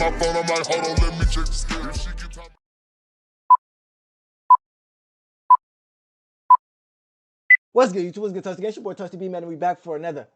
my phone, I'm like, hold on, let me check the schedule. She keep talking. What's good, YouTube? What's good, TOASTyb? It's your boy TOASTyb, man, and we back for another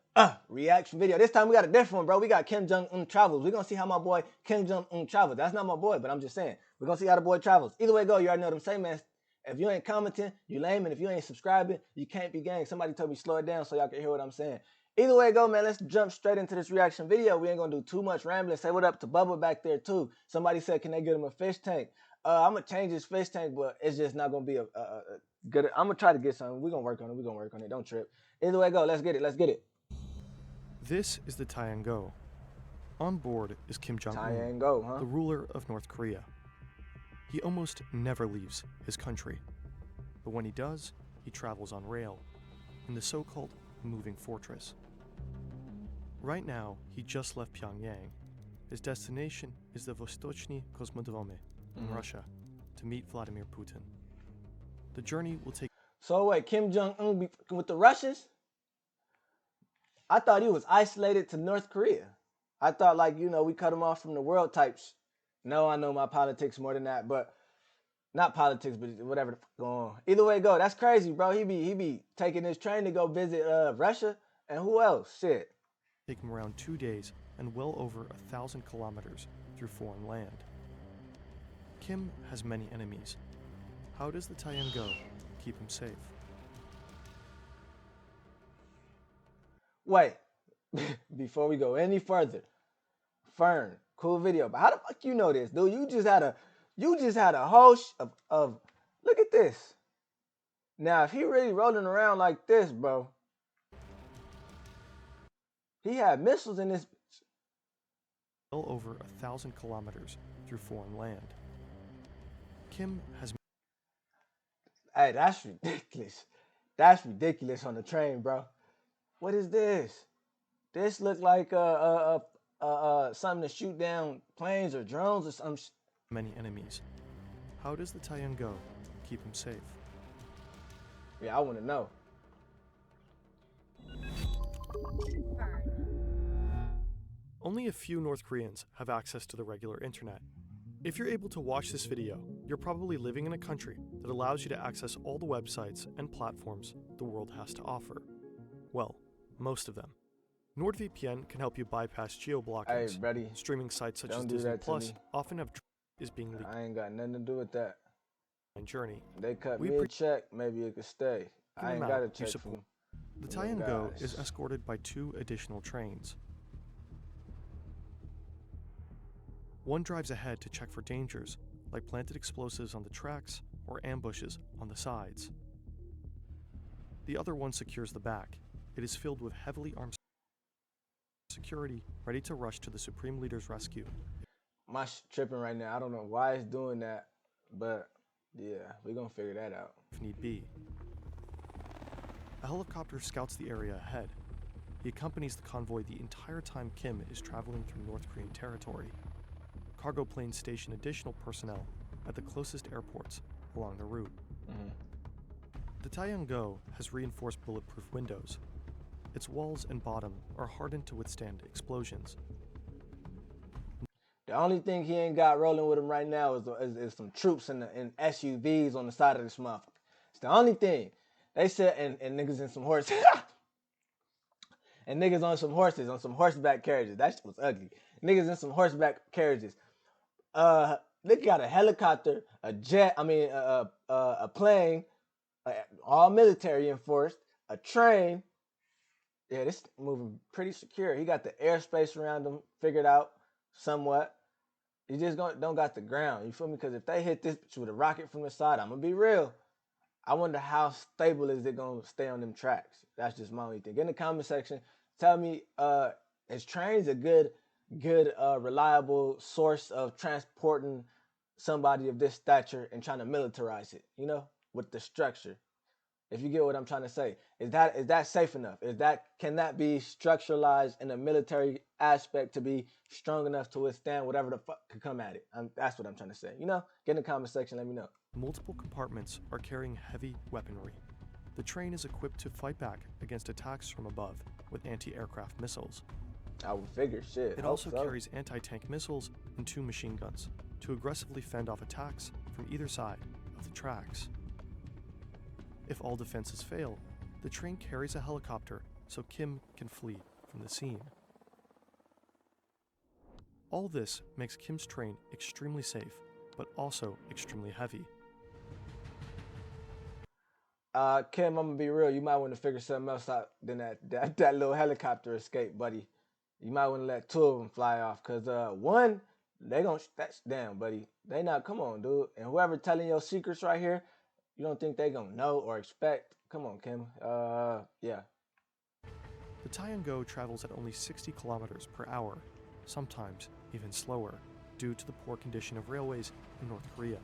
reaction video. This time we got a different one, bro. We got Kim Jong Un Travels. We're gonna see how my boy Kim Jong Un travels. That's not my boy, but I'm just saying. We're gonna see how the boy travels. Either way go, you already know what I'm saying, man. If you ain't commenting, you lame, and if you ain't subscribing, you can't be gang. Somebody told me slow it down so y'all can hear what I'm saying. Either way go, man, let's jump straight into this reaction video. We ain't gonna do too much rambling. Say what up to Bubba back there too. Somebody said, can they get him a fish tank? I'm gonna change his fish tank, but it's just not gonna be a good. I'm gonna try to get something. We're gonna work on it. We're gonna work on it. Don't trip. Either way go, let's get it. Let's get it. This is the Cenogoape. On board is Kim Jong Un, huh? the ruler of North Korea. He almost never leaves his country, but when he does, he travels on rail in the so-called moving fortress. Right now, he just left Pyongyang. His destination is the Vostochny Kosmodrome in Russia to meet Vladimir Putin. The journey will take... So wait, Kim Jong Un with the Russians? I thought he was isolated to North Korea. I thought, like, you know, we cut him off from the world types. No, I know my politics more than that, but not politics, but whatever the fuck going on. Either way go, that's crazy, bro. He be taking his train to go visit Russia, and who else? Shit. Take him around 2 days and well over 1,000 kilometers through foreign land. Kim has many enemies. How does the Cenogoape keep him safe? Wait, before we go any further, Fern, cool video, but how the fuck you know this, dude? You just had a host of look at this. Now, if he really rolling around like this, bro, he had missiles in this. Well over 1,000 kilometers through foreign land. Kim has... Hey, that's ridiculous. That's ridiculous on the train, bro. What is this? This look like something to shoot down planes or drones or something. Many enemies. How does the Cenogoape keep him safe? Yeah, I want to know. Only a few North Koreans have access to the regular internet. If you're able to watch this video, you're probably living in a country that allows you to access all the websites and platforms the world has to offer. Well, most of them. NordVPN can help you bypass geo-blockings. Hey, buddy, streaming sites such as Disney Plus often have is being leaked. I ain't got nothing to do with that. Journey. They cut me a check, maybe it could stay. I ain't got a check from. The Cenogoape is escorted by 2 additional trains. One drives ahead to check for dangers, like planted explosives on the tracks or ambushes on the sides. The other one secures the back. It is filled with heavily armed security, ready to rush to the Supreme Leader's rescue. My tripping right now. I don't know why it's doing that, but yeah, we're gonna figure that out. If need be. A helicopter scouts the area ahead. He accompanies the convoy the entire time Kim is traveling through North Korean territory. Cargo planes station additional personnel at the closest airports along the route. The Cenogoape has reinforced bulletproof windows. Its walls and bottom are hardened to withstand explosions. The only thing he ain't got rolling with him right now is some troops in SUVs on the side of this motherfucker. It's the only thing. They said, and niggas in some horses. And niggas on some horses, on some horseback carriages. That shit was ugly. Niggas in some horseback carriages. They got a helicopter, a jet, a plane, all military enforced, a train. Yeah, this moving pretty secure. He got the airspace around him figured out somewhat. He just don't got the ground. You feel me? Because if they hit this with a rocket from the side, I'm gonna be real. I wonder how stable is it gonna stay on them tracks. That's just my only thing. Get in the comment section. Tell me, is trains a good, reliable source of transporting somebody of this stature and trying to militarize it? You know, with the structure. If you get what I'm trying to say, is that safe enough? Can that be structuralized in a military aspect to be strong enough to withstand whatever the fuck could come at it? That's what I'm trying to say. You know, get in the comment section. Let me know. Multiple compartments are carrying heavy weaponry. The train is equipped to fight back against attacks from above with anti-aircraft missiles. I would figure shit. It also carries anti-tank missiles and 2 machine guns to aggressively fend off attacks from either side of the tracks. If all defenses fail, the train carries a helicopter so Kim can flee from the scene. All this makes Kim's train extremely safe, but also extremely heavy. Kim, I'm gonna be real. You might want to figure something else out than that little helicopter escape, buddy. You might want to let 2 of them fly off, cause one, they gonna that's damn, buddy. They not. Come on, dude. And whoever telling your secrets right here, you don't think they gonna know or expect? Come on, Kim. Yeah. The Cenogoape travels at only 60 kilometers per hour, sometimes even slower, due to the poor condition of railways in North Korea.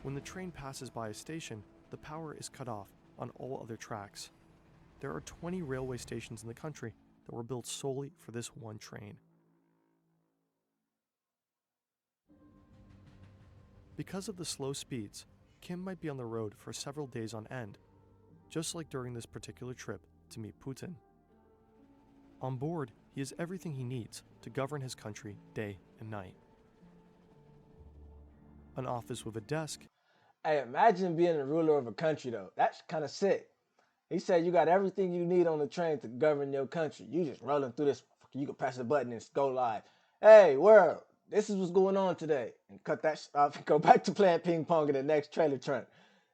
When the train passes by a station, the power is cut off on all other tracks. There are 20 railway stations in the country that were built solely for this one train. Because of the slow speeds, Kim might be on the road for several days on end, just like during this particular trip to meet Putin. On board, he has everything he needs to govern his country day and night. An office with a desk. Hey, imagine being the ruler of a country, though. That's kind of sick. He said you got everything you need on the train to govern your country. You just rolling through this. You can press the button and go live. Hey, world, this is what's going on today. And cut that off and go back to playing ping pong in the next trailer trunk.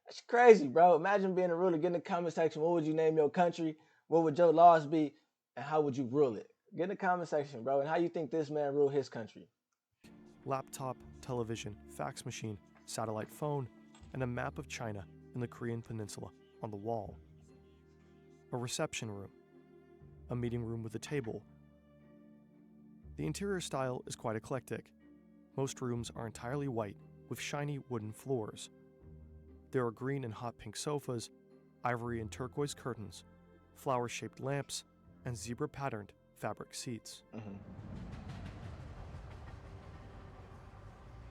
That's crazy, bro. Imagine being a ruler. Get in the comment section. What would you name your country? What would your laws be? And how would you rule it? Get in the comment section, bro. And how you think this man ruled his country? Laptop, television, fax machine, satellite phone, and a map of China and the Korean peninsula on the wall. A reception room. A meeting room with a table. The interior style is quite eclectic. Most rooms are entirely white with shiny wooden floors. There are green and hot pink sofas, ivory and turquoise curtains, flower-shaped lamps, and zebra-patterned fabric seats.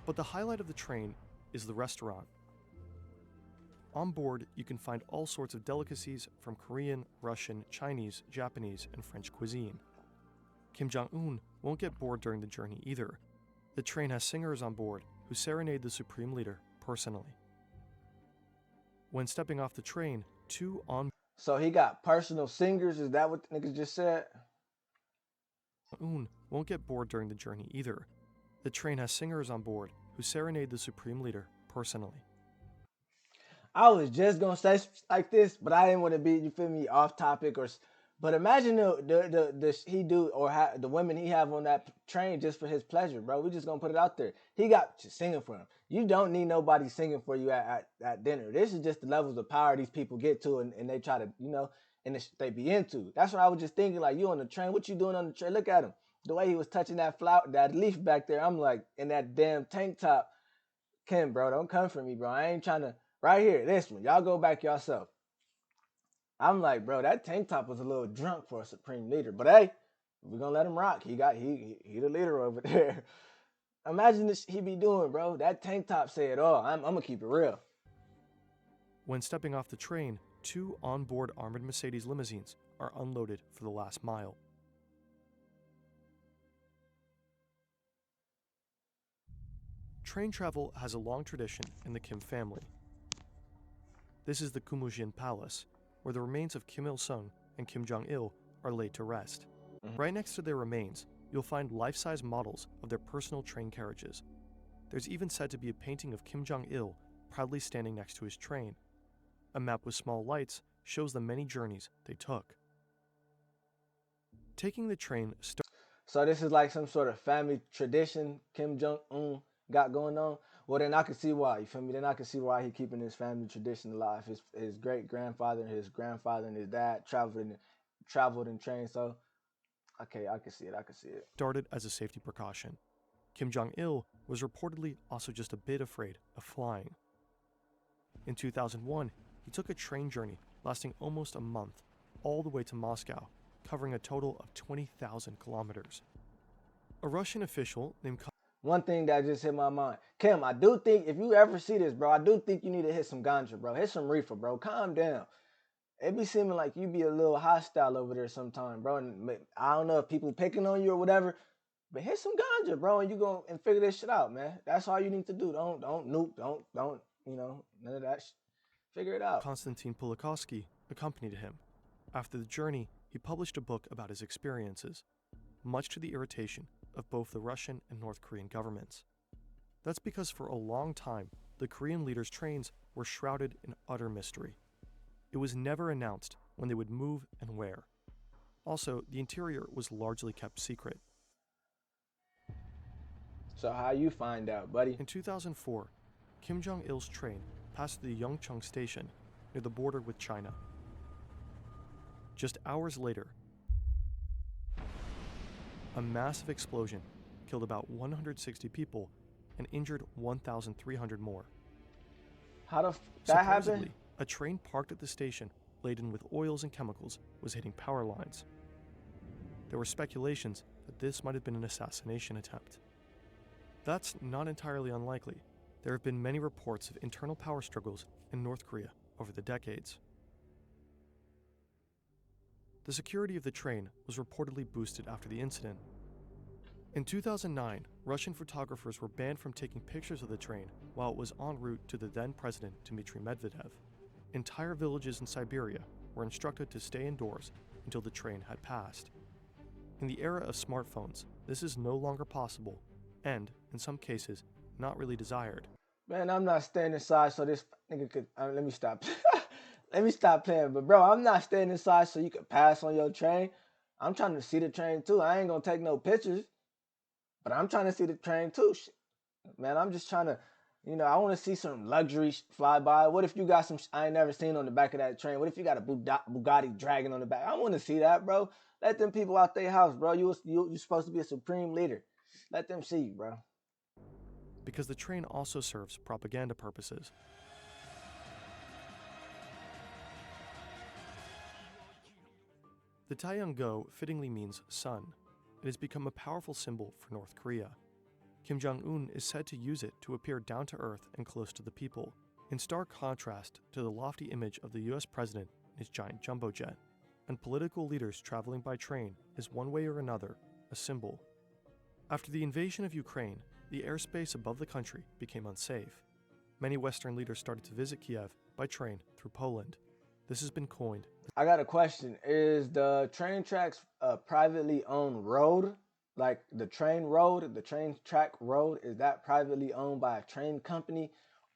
But the highlight of the train is the restaurant. On board, you can find all sorts of delicacies from Korean, Russian, Chinese, Japanese, and French cuisine. Kim Jong Un won't get bored during the journey either. The train has singers on board who serenade the supreme leader personally. When stepping off the train, 2 on So he got personal singers? Is that what the niggas just said? Un won't get bored during the journey either. The train has singers on board who serenade the supreme leader personally. I was just gonna say like this, but I didn't want to be, you feel me, off topic or. But imagine the women he have on that train just for his pleasure, bro. We just gonna put it out there. He got you singing for him. You don't need nobody singing for you at dinner. This is just the levels of power these people get to, and they try to, and they be into. That's what I was just thinking. Like, you on the train, what you doing on the train? Look at him, the way he was touching that flower, that leaf back there. I'm like, in that damn tank top. Kim, bro, don't come for me, bro. I ain't trying to. Right here, this one. Y'all go back yourself. I'm like, bro, that tank top was a little drunk for a supreme leader. But hey, we're gonna let him rock. He the leader over there. Imagine this he be doing, bro. That tank top said, "Oh, I'm gonna keep it real." When stepping off the train, 2 onboard armored Mercedes limousines are unloaded for the last mile. Train travel has a long tradition in the Kim family. This is the Kumujin Palace, where the remains of Kim Il-sung and Kim Jong-il are laid to rest. Right next to their remains, you'll find life-size models of their personal train carriages. There's even said to be a painting of Kim Jong-il proudly standing next to his train. A map with small lights shows the many journeys they took. Taking the train So this is like some sort of family tradition Kim Jong-un got going on. Well, then I can see why. You feel me? Then I can see why he keeping his family tradition alive. His great grandfather, his grandfather, and his dad traveled in trains. So, okay, I can see it. started as a safety precaution. Kim Jong-il was reportedly also just a bit afraid of flying. In 2001, he took a train journey lasting almost a month, all the way to Moscow, covering a total of 20,000 kilometers. A Russian official named One thing that just hit my mind. Kim, I do think, if you ever see this, bro, I do think you need to hit some ganja, bro. Hit some reefer, bro. Calm down. It be seeming like you be a little hostile over there sometime, bro. And I don't know if people picking on you or whatever, But hit some ganja, bro, and you go and figure this shit out, man. That's all you need to do. Don't nuke, don't, none of that. Figure it out. Konstantin Pulikovsky accompanied him. After the journey, he published a book about his experiences, much to the irritation of both the Russian and North Korean governments. That's because for a long time, the Korean leaders' trains were shrouded in utter mystery. It was never announced when they would move and where. Also, the interior was largely kept secret. So how you find out, buddy? In 2004, Kim Jong Il's train passed the Yongchung station near the border with China. Just hours later, a massive explosion killed about 160 people and injured 1,300 more. How that happened? Supposedly, a train parked at the station laden with oils and chemicals was hitting power lines. There were speculations that this might have been an assassination attempt. That's not entirely unlikely. There have been many reports of internal power struggles in North Korea over the decades. The security of the train was reportedly boosted after the incident. In 2009, Russian photographers were banned from taking pictures of the train while it was en route to the then president Dmitry Medvedev. Entire villages in Siberia were instructed to stay indoors until the train had passed. In the era of smartphones, this is no longer possible and, in some cases, not really desired. Man, I'm not staying inside so this nigga could. Let me stop. Let me stop playing. But bro, I'm not staying inside so you could pass on your train. I'm trying to see the train too. I ain't gonna take no pictures, but I'm trying to see the train too. Man, I'm just trying to, I want to see some luxury fly by. What if you got some I ain't never seen on the back of that train? What if you got a Bugatti Dragon on the back? I want to see that, bro. Let them people out their house, bro. You supposed to be a supreme leader. Let them see you, bro. Because the train also serves propaganda purposes. The Taeyang-go fittingly means sun. It has become a powerful symbol for North Korea. Kim Jong Un is said to use it to appear down to earth and close to the people, in stark contrast to the lofty image of the US president in his giant jumbo jet. And political leaders traveling by train is one way or another a symbol. After the invasion of Ukraine, the airspace above the country became unsafe. Many Western leaders started to visit Kiev by train through Poland. This has been coined. I got a question. Is the train tracks a privately owned road? Like the train road, the train track road, is that privately owned by a train company?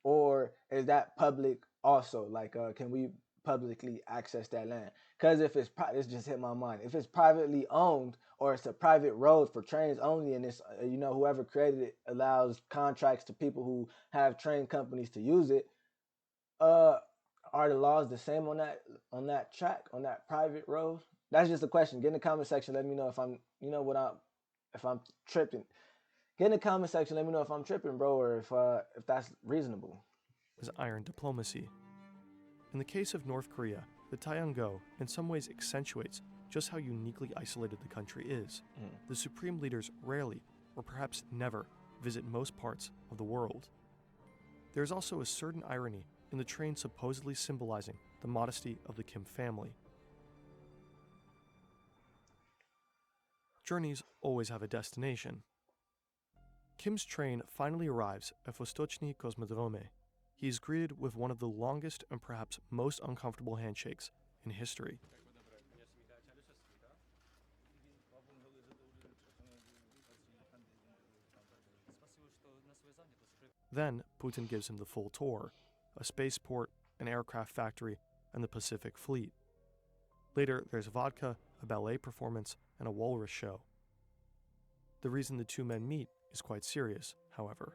Or is that public also? Like, can we publicly access that land? Because if it's, this just hit my mind. If it's privately owned or it's a private road for trains only, and it's, whoever created it allows contracts to people who have train companies to use it, are the laws the same on that track, on that private road? That's just a question. Get in the comment section. Let me know if I'm, if I'm tripping. Get in the comment section. Let me know if I'm tripping, bro, or if that's reasonable. Is iron diplomacy. In the case of North Korea, the Taeyang-go in some ways accentuates just how uniquely isolated the country is. The supreme leaders rarely, or perhaps never, visit most parts of the world. There is also a certain irony in the train supposedly symbolizing the modesty of the Kim family. Journeys always have a destination. Kim's train finally arrives at Vostochny Kosmodrome. He is greeted with one of the longest and perhaps most uncomfortable handshakes in history. Then Putin gives him the full tour, a spaceport, an aircraft factory, and the Pacific Fleet. Later, there's vodka, a ballet performance, and a walrus show. The reason the two men meet is quite serious, however.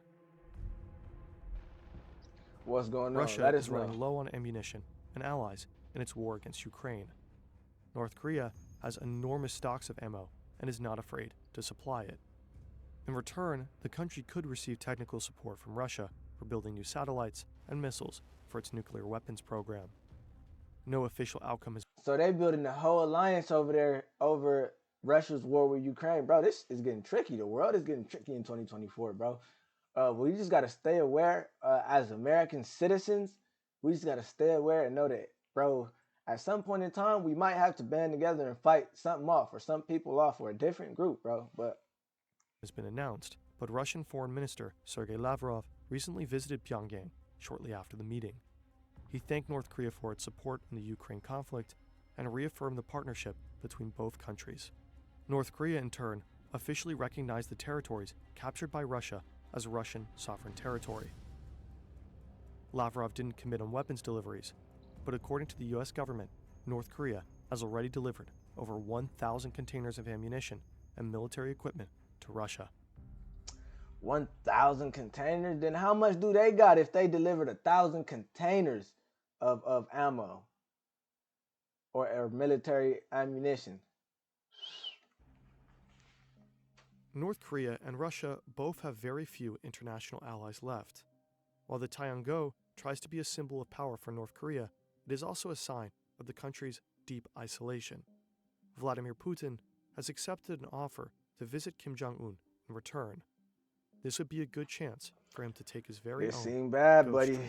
What's going on? Russia is running low on ammunition and allies in its war against Ukraine. North Korea has enormous stocks of ammo and is not afraid to supply it. In return, the country could receive technical support from Russia for building new satellites and missiles for its nuclear weapons program. No official outcome is... So they building the whole alliance over there over Russia's war with Ukraine. Bro, this is getting tricky. The world is getting tricky in 2024, bro. We just got to stay aware as American citizens. We just got to stay aware and know that, bro, at some point in time, we might have to band together and fight something off or some people off or a different group, bro. But has been announced, but Russian Foreign Minister Sergei Lavrov recently visited Pyongyang shortly after the meeting. He thanked North Korea for its support in the Ukraine conflict and reaffirmed the partnership between both countries. North Korea, in turn, officially recognized the territories captured by Russia as Russian sovereign territory. Lavrov didn't commit on weapons deliveries, but according to the U.S. government, North Korea has already delivered over 1,000 containers of ammunition and military equipment to Russia. 1,000 containers? Then how much do they got if they delivered 1,000 containers of ammo or military ammunition? North Korea and Russia both have very few international allies left. While the cenogoape tries to be a symbol of power for North Korea, it is also a sign of the country's deep isolation. Vladimir Putin has accepted an offer to visit Kim Jong Un in return. This would be a good chance for him to take his very It own seemed bad, ghost buddy. train.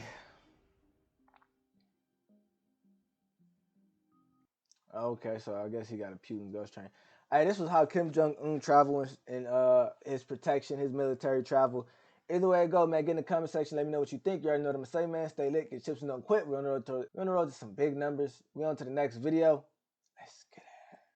Okay, so I guess he got a Putin ghost train. Hey, this was how Kim Jong Un travels in his protection, his military travel. Either way it go, man, get in the comment section. Let me know what you think. You already know what I'm going to say, man. Stay lit, get chips and don't quit. We're on the road to some big numbers. We're on to the next video.